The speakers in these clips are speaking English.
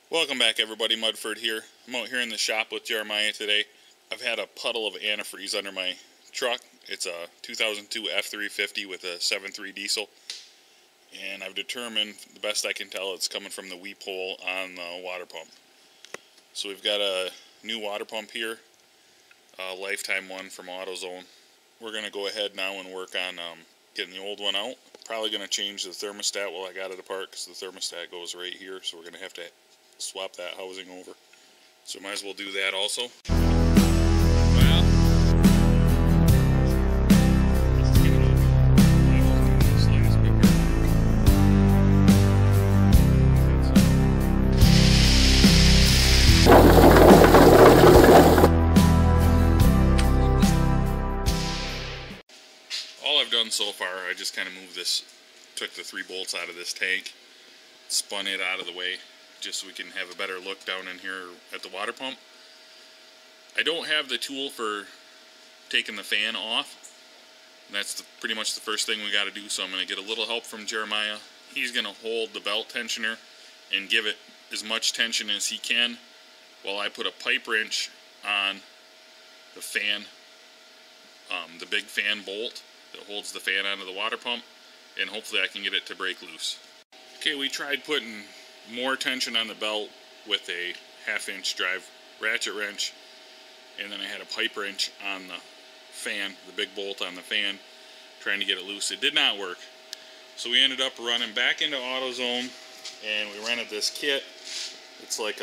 Welcome back everybody, Mudford here. I'm out here in the shop with Jeremiah today. I've had a puddle of antifreeze under my truck. It's a 2002 F350 with a 7.3 diesel. And I've determined, the best I can tell, it's coming from the weep hole on the water pump. So we've got a new water pump here, a lifetime one from AutoZone. We're going to go ahead now and work on getting the old one out. Probably going to change the thermostat while I got it apart because the thermostat goes right here. So we're going to have to swap that housing over. So might as well do that also. All I've done so far, I just kind of moved this, took the 3 bolts out of this tank, spun it out of the way, just so we can have a better look down in here at the water pump. I don't have the tool for taking the fan off. And that's pretty much the first thing we got to do, so I'm going to get a little help from Jeremiah. He's going to hold the belt tensioner and give it as much tension as he can while I put a pipe wrench on the fan, the big fan bolt that holds the fan onto the water pump, and hopefully I can get it to break loose. Okay, we tried putting more tension on the belt with a 1/2-inch drive ratchet wrench, and then I had a pipe wrench on the fan, the big bolt on the fan, trying to get it loose. It did not work, so we ended up running back into AutoZone, and we rented this kit. It's like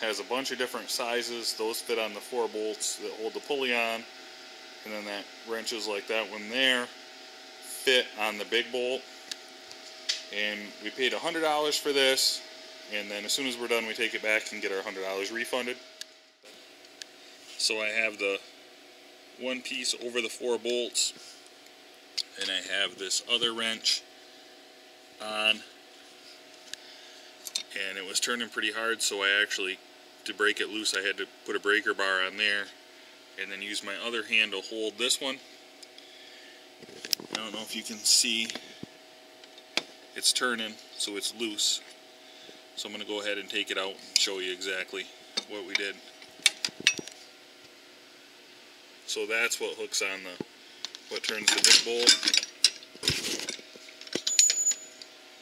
has a bunch of different sizes. Those fit on the 4 bolts that hold the pulley on, and then that wrenches like that one there fit on the big bolt. And we paid $100 for this, and then as soon as we're done we take it back and get our $100 refunded. So I have the one piece over the 4 bolts, and I have this other wrench on, and it was turning pretty hard, so I actually, to break it loose, I had to put a breaker bar on there and then use my other hand to hold this one. I don't know if you can see, it's turning, so it's loose. So I'm going to go ahead and take it out and show you exactly what we did. So that's what hooks on what turns the big bolt.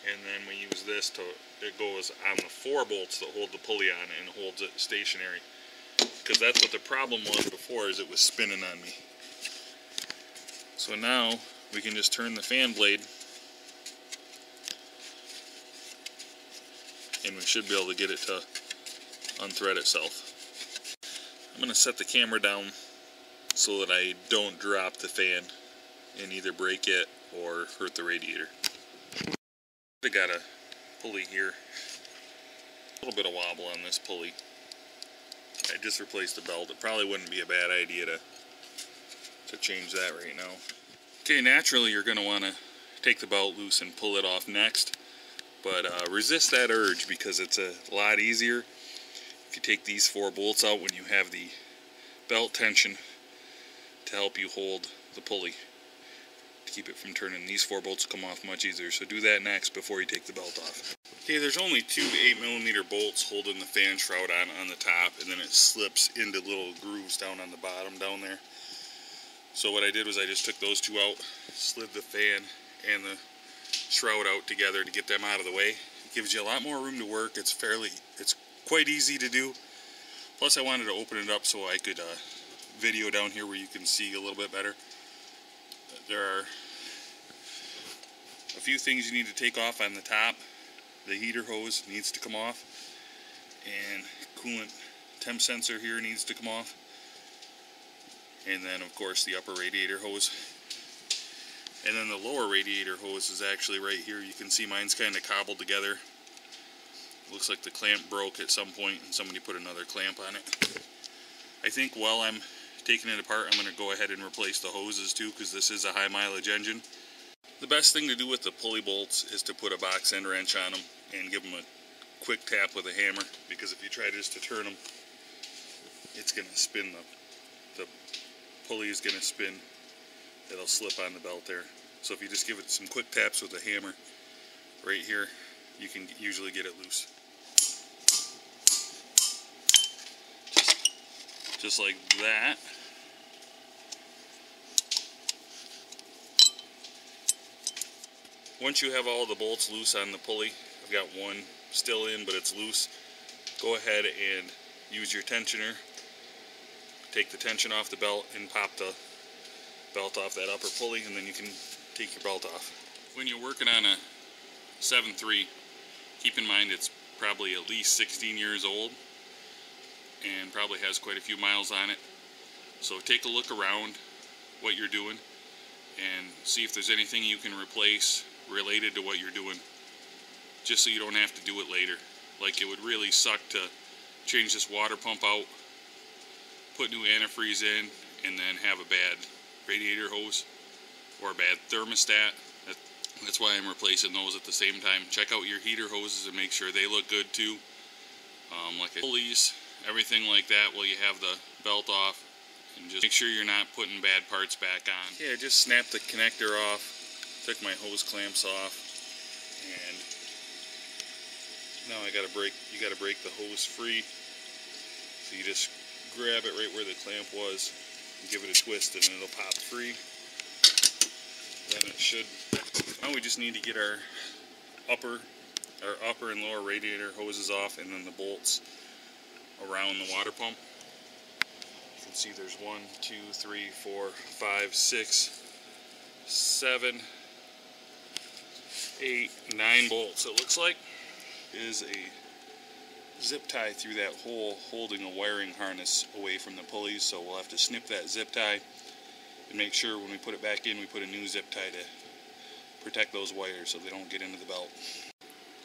And then we use this it goes on the 4 bolts that hold the pulley on and holds it stationary. Because that's what the problem was before, is it was spinning on me. So now we can just turn the fan blade, and we should be able to get it to unthread itself. I'm going to set the camera down so that I don't drop the fan and either break it or hurt the radiator. I got a pulley here, a little bit of wobble on this pulley. I just replaced the belt. It probably wouldn't be a bad idea to change that right now. Okay, naturally you're going to want to take the belt loose and pull it off next. But resist that urge, because it's a lot easier if you take these 4 bolts out when you have the belt tension to help you hold the pulley, to keep it from turning. These 4 bolts come off much easier, so do that next before you take the belt off. Okay, there's only 2 8mm bolts holding the fan shroud on the top, and then it slips into little grooves down on the bottom down there. So what I did was I just took those 2 out, slid the fan and the shroud out together to get them out of the way. It gives you a lot more room to work. It's quite easy to do. Plus I wanted to open it up so I could video down here where you can see a little bit better. There are a few things you need to take off on the top. The heater hose needs to come off, and coolant temp sensor here needs to come off, and then of course the upper radiator hose. And then the lower radiator hose is actually right here. You can see mine's kind of cobbled together. Looks like the clamp broke at some point and somebody put another clamp on it. I think while I'm taking it apart, I'm going to go ahead and replace the hoses too, because this is a high mileage engine. The best thing to do with the pulley bolts is to put a box end wrench on them and give them a quick tap with a hammer, because if you try just to turn them, it's going to spin, the pulley is going to spin. It'll slip on the belt there. So if you just give it some quick taps with a hammer right here, you can usually get it loose. just like that. Once you have all the bolts loose on the pulley, I've got one still in but it's loose, go ahead and use your tensioner. Take the tension off the belt and pop the belt off that upper pulley, and then you can take your belt off. When you're working on a 7.3, keep in mind it's probably at least 16 years old and probably has quite a few miles on it. So take a look around what you're doing and see if there's anything you can replace related to what you're doing, just so you don't have to do it later. Like, it would really suck to change this water pump out, put new antifreeze in, and then have a bad radiator hose or a bad thermostat. That's why I'm replacing those at the same time. Check out your heater hoses and make sure they look good too. Like pulleys, everything like that while you have the belt off, and just make sure you're not putting bad parts back on. Yeah, I just snapped the connector off, took my hose clamps off, and now you gotta break the hose free. So you just grab it right where the clamp was and give it a twist, and it'll pop free. Then it should. Now we just need to get our upper and lower radiator hoses off, and then the bolts around the water pump. You can see there's 1, 2, 3, 4, 5, 6, 7, 8, 9 bolts. It looks like is a zip tie through that hole holding a wiring harness away from the pulleys, so we'll have to snip that zip tie and make sure when we put it back in we put a new zip tie to protect those wires so they don't get into the belt.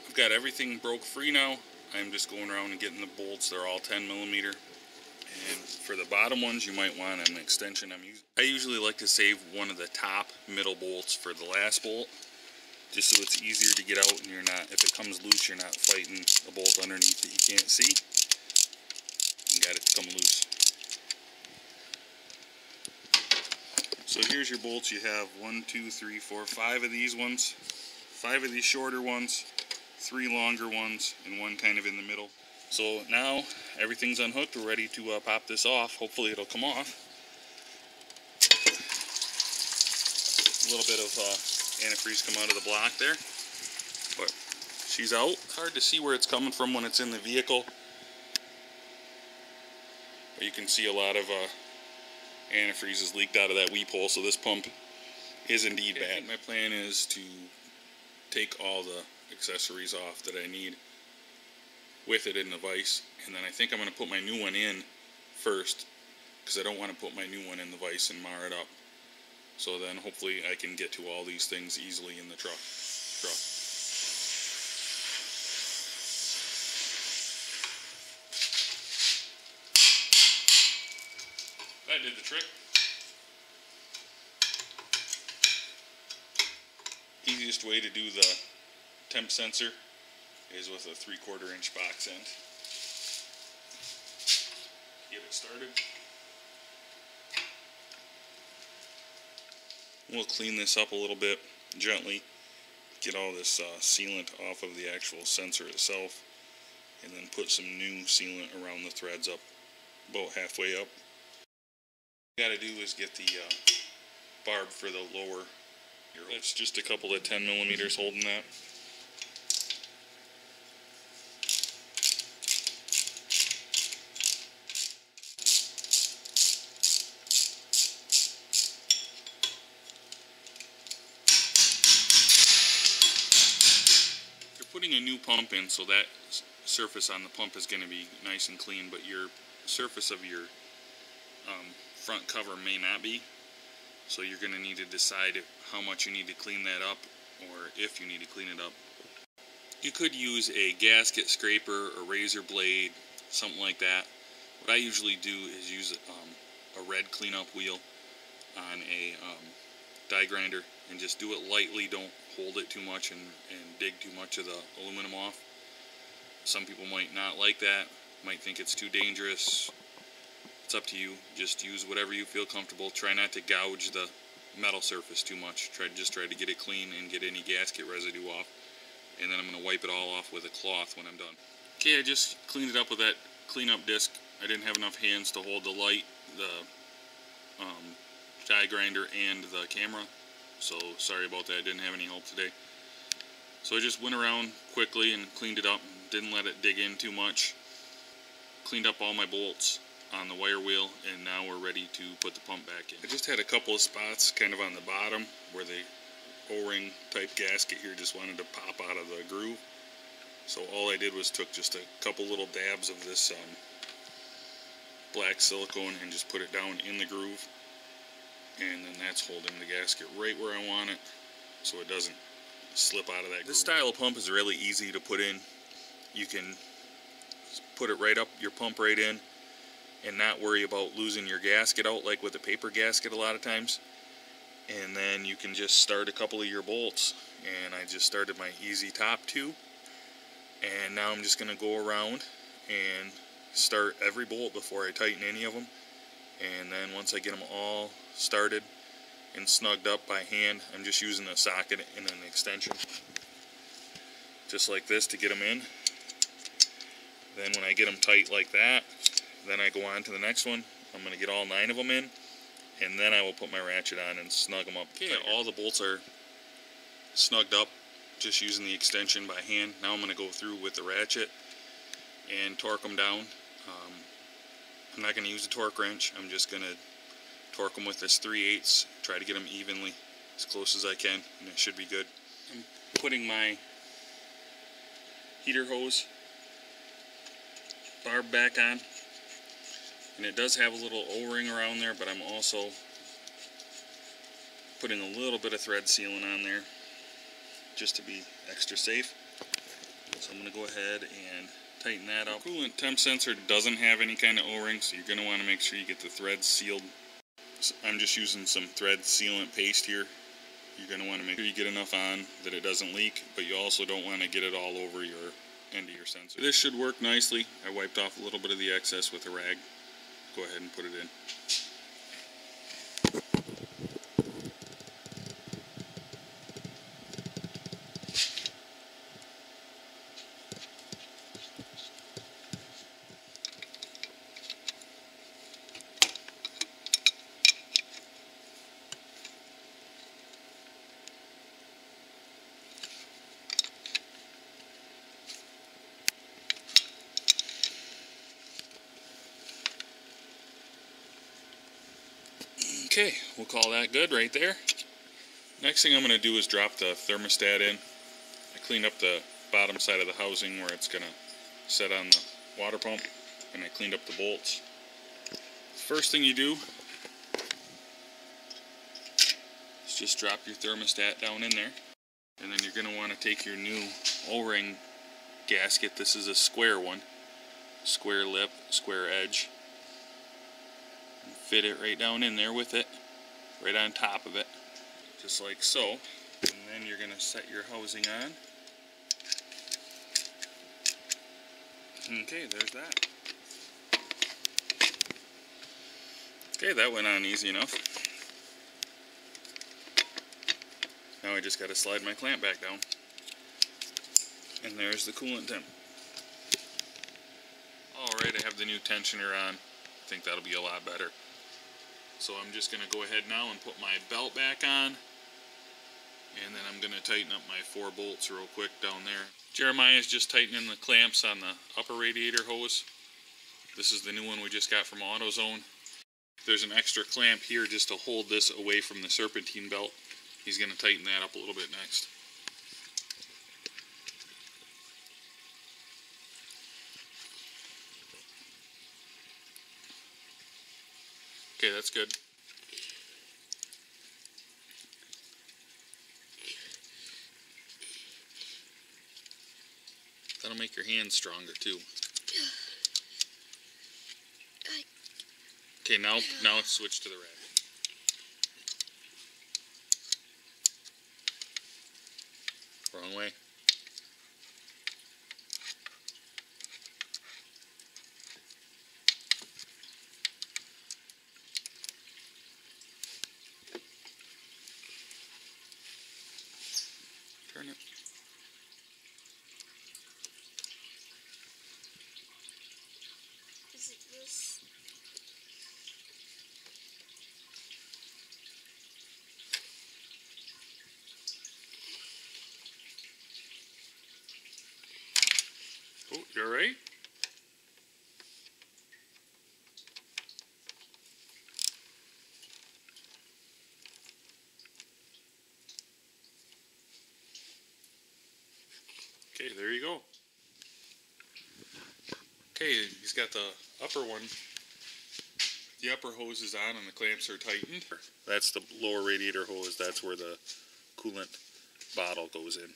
I've got everything broke free now. I'm just going around and getting the bolts. They're all 10mm, and for the bottom ones you might want an extension. I usually like to save one of the top middle bolts for the last bolt, just so it's easier to get out, and you're not, if it comes loose, you're not fighting a bolt underneath that you can't see. You got it to come loose. So here's your bolts. You have 1, 2, 3, 4, 5 of these ones, 5 of these shorter ones, 3 longer ones, and 1 kind of in the middle. So now everything's unhooked. We're ready to pop this off. Hopefully it'll come off. A little bit of antifreeze come out of the block there, but she's out. Hard to see where it's coming from when it's in the vehicle, but you can see a lot of antifreeze is leaked out of that weep hole, so this pump is indeed bad. I think my plan is to take all the accessories off that I need with it in the vise, and then I think I'm going to put my new one in first, because I don't want to put my new one in the vise and mar it up. So then hopefully I can get to all these things easily in the truck. That did the trick. Easiest way to do the temp sensor is with a 3/4 inch box end. Get it started. We'll clean this up a little bit gently, get all this sealant off of the actual sensor itself, and then put some new sealant around the threads up about halfway up. What you gotta do is get the barb for the lower. That's just a couple of 10mm holding that. Putting a new pump in, so that surface on the pump is going to be nice and clean, but your surface of your front cover may not be, so you're going to need to decide how much you need to clean that up, or if you need to clean it up. You could use a gasket scraper, a razor blade, something like that. What I usually do is use a red cleanup wheel on a die grinder and just do it lightly. Don't hold it too much and dig too much of the aluminum off. Some people might not like that, might think it's too dangerous. It's up to you. Just use whatever you feel comfortable. Try not to gouge the metal surface too much. Just try to get it clean and get any gasket residue off. And then I'm going to wipe it all off with a cloth when I'm done. Okay, I just cleaned it up with that cleanup disc I didn't have enough hands to hold the light, the die grinder, and the camera. So sorry about that, I didn't have any help today. So I just went around quickly and cleaned it up, didn't let it dig in too much. Cleaned up all my bolts on the wire wheel, and now we're ready to put the pump back in. I just had a couple of spots kind of on the bottom where the O-ring type gasket here just wanted to pop out of the groove. So all I did was took just a couple little dabs of this black silicone and just put it down in the groove, and then that's holding the gasket right where I want it so it doesn't slip out of that groove. This style of pump is really easy to put in. You can put it right up, your pump right in, and not worry about losing your gasket out like with a paper gasket a lot of times. And then you can just start a couple of your bolts, and I just started my easy top two, and now I'm just going to go around and start every bolt before I tighten any of them. And then once I get them all started and snugged up by hand, I'm just using a socket and an extension just like this to get them in. Then when I get them tight like that, then I go on to the next one. I'm going to get all 9 of them in, and then I will put my ratchet on and snug them up. Okay, all the bolts are snugged up just using the extension by hand. Now I'm going to go through with the ratchet and torque them down. I'm not going to use a torque wrench. I'm just going to torque them with this 3/8, try to get them evenly as close as I can, and it should be good. I'm putting my heater hose barb back on, and it does have a little O-ring around there, but I'm also putting a little bit of thread sealant on there just to be extra safe. So I'm going to go ahead and tighten that up. Coolant temp sensor doesn't have any kind of O-ring, so you're going to want to make sure you get the threads sealed. So I'm just using some thread sealant paste here. You're going to want to make sure you get enough on that it doesn't leak, but you also don't want to get it all over your end of your sensor. This should work nicely. I wiped off a little bit of the excess with a rag. Go ahead and put it in. Okay, we'll call that good right there. Next thing I'm going to do is drop the thermostat in. I cleaned up the bottom side of the housing where it's going to set on the water pump, and I cleaned up the bolts. First thing you do is just drop your thermostat down in there, and then you're going to want to take your new O-ring gasket. This is a square one, square lip, square edge. Fit it right down in there with it, right on top of it, just like so. And then you're going to set your housing on. Okay, there's that. Okay, that went on easy enough. Now I just got to slide my clamp back down. And there's the coolant temp. Alright, I have the new tensioner on. I think that'll be a lot better. So I'm just going to go ahead now and put my belt back on, and then I'm going to tighten up my 4 bolts real quick down there. Jeremiah's just tightening the clamps on the upper radiator hose. This is the new one we just got from AutoZone. There's an extra clamp here just to hold this away from the serpentine belt. He's going to tighten that up a little bit next. Okay, that's good. That'll make your hands stronger too. Okay, now let's switch to the rag. Wrong way. Turn it. Is it this? Oh, you alright? Okay, there you go. Okay, he's got the upper one. The upper hose is on and the clamps are tightened. That's the lower radiator hose. That's where the coolant bottle goes in.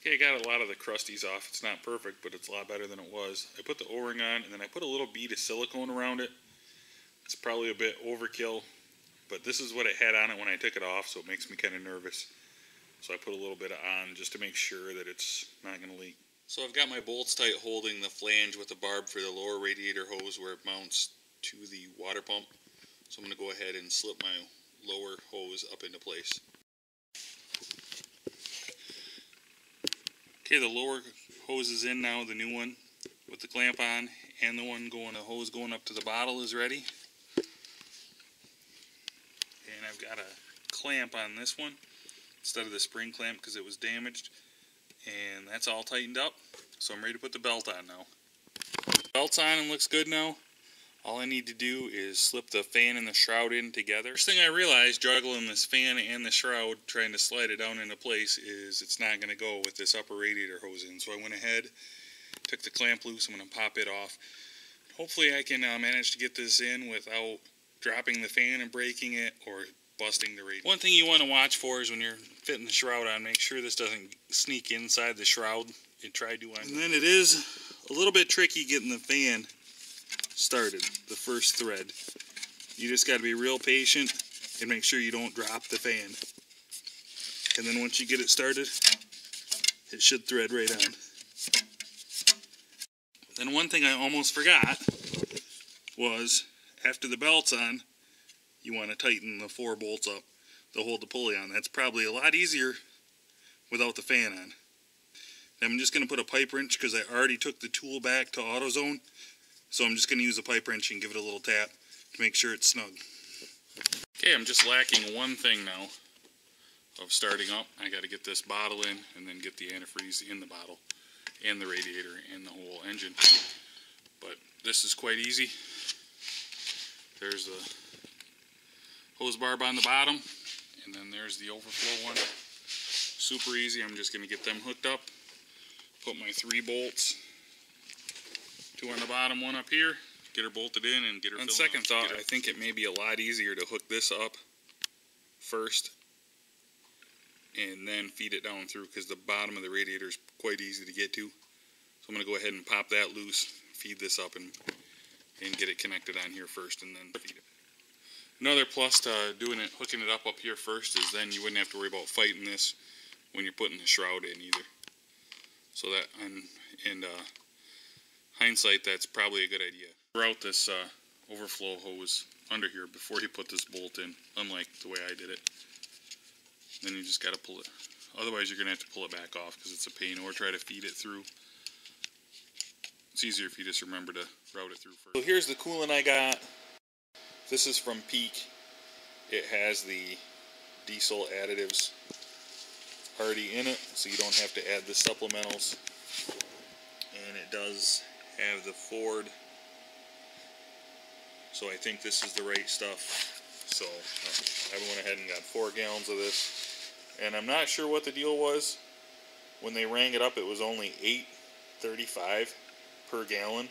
Okay, I got a lot of the crusties off. It's not perfect, but it's a lot better than it was. I put the O-ring on, and then I put a little bead of silicone around it. It's probably a bit overkill, but this is what it had on it when I took it off, so it makes me kind of nervous. So I put a little bit on just to make sure that it's not going to leak. So I've got my bolts tight holding the flange with the barb for the lower radiator hose where it mounts to the water pump. So I'm going to go ahead and slip my lower hose up into place. Okay, the lower hose is in now, the new one with the clamp on, and the hose going up to the bottle is ready. And I've got a clamp on this one instead of the spring clamp because it was damaged. And that's all tightened up, so I'm ready to put the belt on now. Belt's on and looks good now. All I need to do is slip the fan and the shroud in together. First thing I realized juggling this fan and the shroud, trying to slide it down into place, is it's not going to go with this upper radiator hose in. So I went ahead, took the clamp loose, I'm going to pop it off. Hopefully I can manage to get this in without dropping the fan and breaking it or busting the radiator. One thing you want to watch for is when you're fitting the shroud on, make sure this doesn't sneak inside the shroud. It tried to. And then it is a little bit tricky getting the fan started, the first thread. You just got to be real patient and make sure you don't drop the fan. And then once you get it started, it should thread right on. Then one thing I almost forgot was after the belt's on, you want to tighten the 4 bolts up to hold the pulley on. That's probably a lot easier without the fan on. And I'm just going to put a pipe wrench because I already took the tool back to AutoZone. So I'm just going to use a pipe wrench and give it a little tap to make sure it's snug. Okay, I'm just lacking one thing now of starting up. I got to get this bottle in and then get the antifreeze in the bottle and the radiator and the whole engine. But this is quite easy. There's the hose barb on the bottom and then there's the overflow one. Super easy. I'm just going to get them hooked up. Put my 3 bolts. 2 on the bottom, 1 up here, get her bolted in and get her filled. On second thought, I think it may be a lot easier to hook this up first and then feed it down through because the bottom of the radiator is quite easy to get to. So I'm going to go ahead and pop that loose, feed this up and get it connected on here first and then feed it. Another plus to hooking it up here first is then you wouldn't have to worry about fighting this when you're putting the shroud in either. So that, and hindsight, that's probably a good idea. Route this overflow hose under here before you put this bolt in, unlike the way I did it. Then you just got to pull it. Otherwise, you're going to have to pull it back off because it's a pain, or try to feed it through. It's easier if you just remember to route it through first. So here's the coolant I got. This is from Peak. It has the diesel additives already in it, so you don't have to add the supplementals. And it does have the Ford, so I think this is the right stuff. So I went ahead and got 4 gallons of this, and I'm not sure what the deal was. When they rang it up, it was only $8.35 per gallon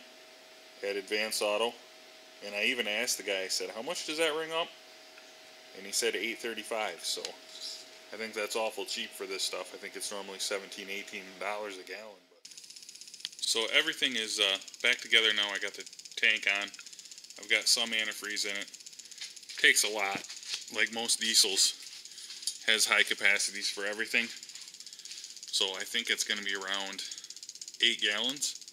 at Advance Auto, and I even asked the guy, I said, how much does that ring up? And he said $8.35. So I think that's awful cheap for this stuff. I think it's normally $17, $18 a gallon. So everything is back together now. I got the tank on. I've got some antifreeze in it. Takes a lot. Like most diesels, has high capacities for everything. So I think it's going to be around 8 gallons.